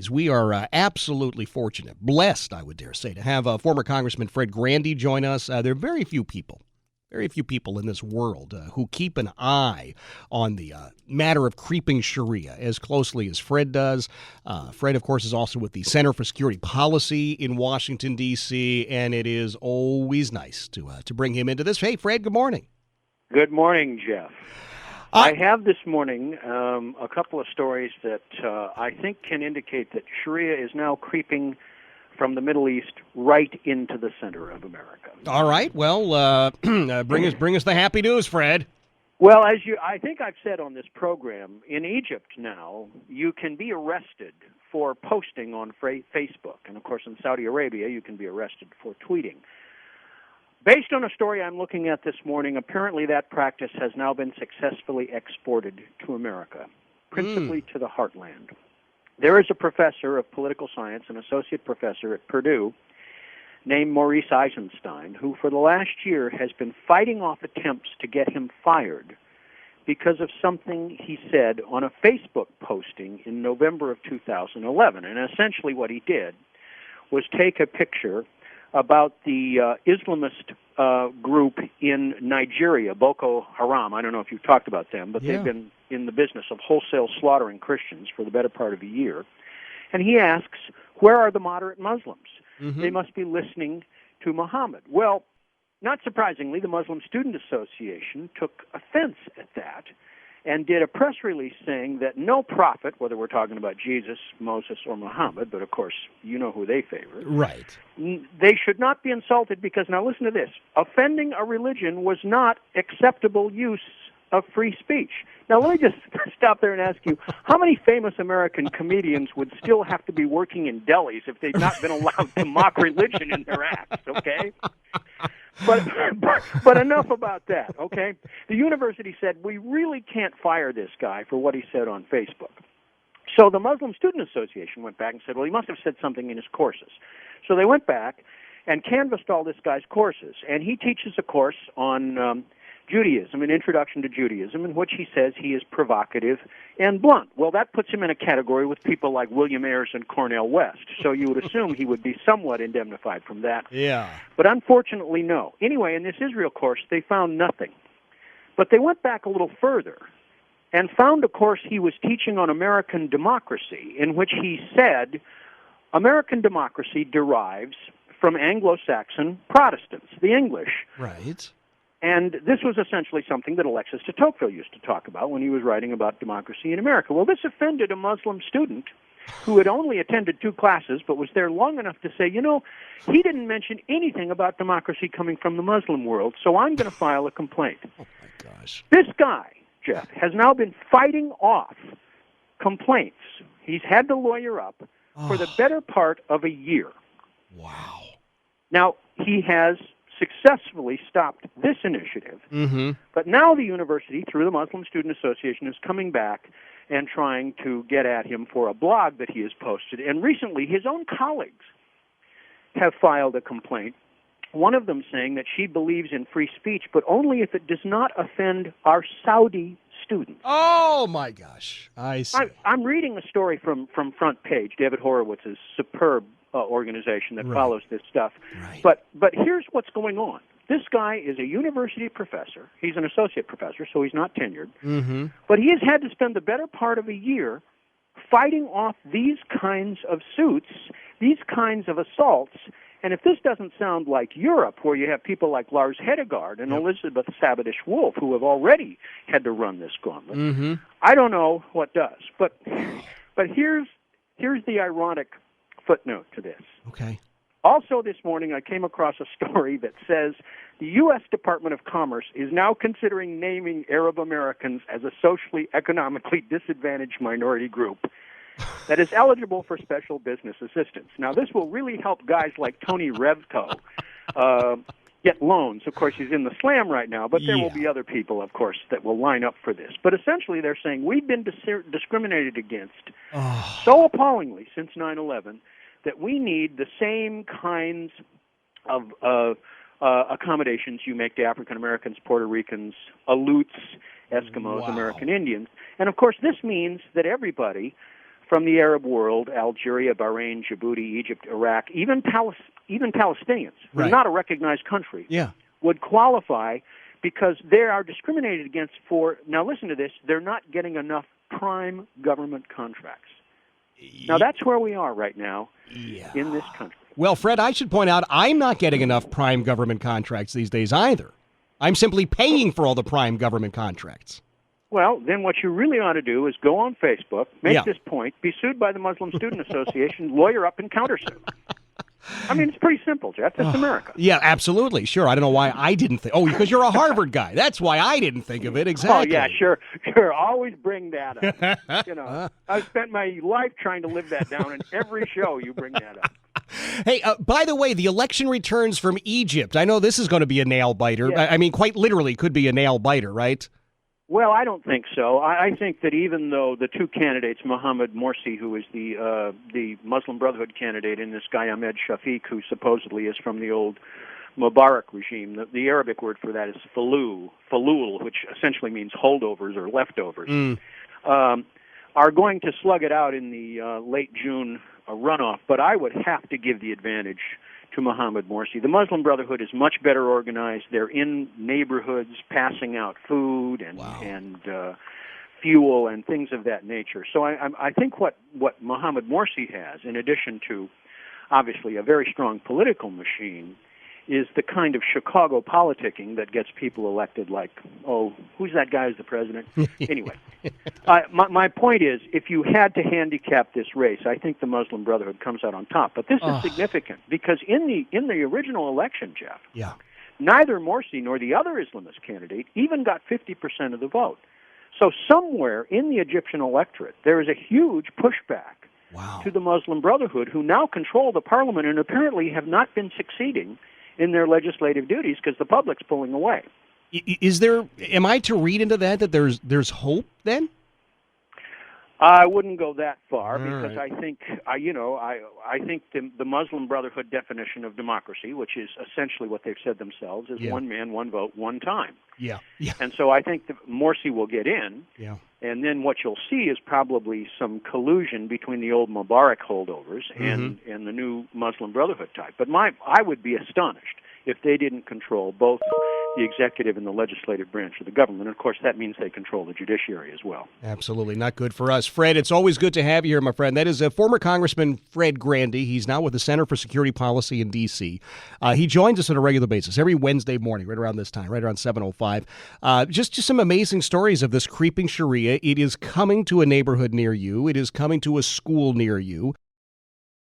We are absolutely fortunate, blessed, I would dare say, to have former Congressman Fred Grandy join us. There are very few people in this world who keep an eye on the matter of creeping Sharia as closely as Fred does. Fred, of course, is also with the Center for Security Policy in Washington, D.C., and it is always nice to bring him into this. Hey, Fred, good morning. Good morning, Jeff. I have this morning a couple of stories that I think can indicate that Sharia is now creeping from the Middle East right into the center of America. All right. Well, bring us the happy news, Fred. Well, I think I've said on this program, in Egypt now, you can be arrested for posting on Facebook. And, of course, in Saudi Arabia, you can be arrested for tweeting. Based on a story I'm looking at this morning, apparently that practice has now been successfully exported to America, principally to the heartland. There is a professor of political science, an associate professor at Purdue, named Maurice Eisenstein, who for the last year has been fighting off attempts to get him fired because of something he said on a Facebook posting in November of 2011. And essentially what he did was take a picture about the Islamist group in Nigeria, Boko Haram. I don't know if you've talked about them, but they've been in the business of wholesale slaughtering Christians for the better part of a year. And he asks, where are the moderate Muslims? They must be listening to Muhammad. Well, not surprisingly, the Muslim Student Association took offense at that and did a press release saying that no prophet, whether we're talking about Jesus, Moses, or Muhammad, but of course you know who they favor, right? They should not be insulted because, now listen to this, offending a religion was not acceptable use of free speech. Now let me just stop there and ask you, how many famous American comedians would still have to be working in delis if they'd not been allowed to mock religion in their acts, okay? But enough about that, okay? The university said, we really can't fire this guy for what he said on Facebook. So the Muslim Student Association went back and said, well, he must have said something in his courses. So they went back and canvassed all this guy's courses, and he teaches a course on Judaism, an introduction to Judaism, in which he says he is provocative and blunt. Well, that puts him in a category with people like William Ayers and Cornel West, so you would assume he would be somewhat indemnified from that. Yeah. But unfortunately, no. Anyway, in this Israel course, they found nothing. But they went back a little further and found a course he was teaching on American democracy, in which he said American democracy derives from Anglo-Saxon Protestants, the English. Right. And this was essentially something that Alexis de Tocqueville used to talk about when he was writing about democracy in America. Well, this offended a Muslim student who had only attended 2 classes but was there long enough to say, you know, he didn't mention anything about democracy coming from the Muslim world, so I'm going to file a complaint. Oh, my gosh. This guy, Jeff, has now been fighting off complaints. He's had to lawyer up for the better part of a year. Wow. Now, he has successfully stopped this initiative, but now the university, through the Muslim Student Association, is coming back and trying to get at him for a blog that he has posted. And recently, his own colleagues have filed a complaint, one of them saying that she believes in free speech, but only if it does not offend our Saudi students. Oh, my gosh. I see. I'm reading a story from Front Page, David Horowitz's superb organization that follows this stuff. Right. But here's what's going on. This guy is a university professor. He's an associate professor, so he's not tenured. But he has had to spend the better part of a year fighting off these kinds of suits, these kinds of assaults. And if this doesn't sound like Europe, where you have people like Lars Hedegaard and Elizabeth Sabbadish-Wolff, who have already had to run this gauntlet, I don't know what does. But here's the ironic footnote to this. Okay. Also this morning, I came across a story that says the U.S. Department of Commerce is now considering naming Arab Americans as a socially, economically disadvantaged minority group that is eligible for special business assistance. Now, this will really help guys like Tony Revko get loans. Of course, he's in the slam right now, but there will be other people, of course, that will line up for this. But essentially, they're saying we've been discriminated against so appallingly since 9/11 that we need the same kinds of accommodations you make to African Americans, Puerto Ricans, Aleuts, Eskimos, American Indians. And, of course, this means that everybody from the Arab world, Algeria, Bahrain, Djibouti, Egypt, Iraq, even Palestinians, who are not a recognized country, would qualify because they are discriminated against for, now listen to this, they're not getting enough prime government contracts. Now, that's where we are right now in this country. Well, Fred, I should point out I'm not getting enough prime government contracts these days either. I'm simply paying for all the prime government contracts. Well, then what you really ought to do is go on Facebook, make this point, be sued by the Muslim Student Association, lawyer up, and countersue. I mean, it's pretty simple, Jeff. It's America. Yeah, absolutely. Sure. I don't know why I didn't think. Oh, because you're a Harvard guy. That's why I didn't think of it. Exactly. Oh, yeah, sure. Always bring that up. You know, I've spent my life trying to live that down, and every show you bring that up. Hey, by the way, the election returns from Egypt. I know this is going to be a nail-biter. Yeah. I mean, quite literally could be a nail-biter, right? Well, I don't think so. I think that even though the two candidates, Mohammed Morsi, who is the Muslim Brotherhood candidate, and this guy Ahmed Shafiq, who supposedly is from the old Mubarak regime, the Arabic word for that is falul, which essentially means holdovers or leftovers, are going to slug it out in the late June runoff. But I would have to give the advantage to Mohammed Morsi. The Muslim Brotherhood is much better organized. They're in neighborhoods passing out food and fuel and things of that nature. So I think what Mohammed Morsi has, in addition to obviously a very strong political machine, is the kind of Chicago politicking that gets people elected like, oh, who's that guy as the president? Anyway, my point is, if you had to handicap this race, I think the Muslim Brotherhood comes out on top. But this is significant because in the original election, Jeff, neither Morsi nor the other Islamist candidate even got 50% of the vote. So somewhere in the Egyptian electorate, there is a huge pushback to the Muslim Brotherhood, who now control the parliament and apparently have not been succeeding in their legislative duties because the public's pulling away. Am I to read into that there's hope then? I wouldn't go that far because I think, I think the Muslim Brotherhood definition of democracy, which is essentially what they've said themselves, is one man, one vote, one time. Yeah. And so I think that Morsi will get in. Yeah. And then what you'll see is probably some collusion between the old Mubarak holdovers and the new Muslim Brotherhood type. But I would be astonished if they didn't control both the executive and the legislative branch of the government. Of course, that means they control the judiciary as well. Absolutely. Not good for us. Fred, it's always good to have you here, my friend. That is former Congressman Fred Grandy. He's now with the Center for Security Policy in D.C. He joins us on a regular basis every Wednesday morning, right around this time, right around 7:05. Just some amazing stories of this creeping Sharia. It is coming to a neighborhood near you. It is coming to a school near you.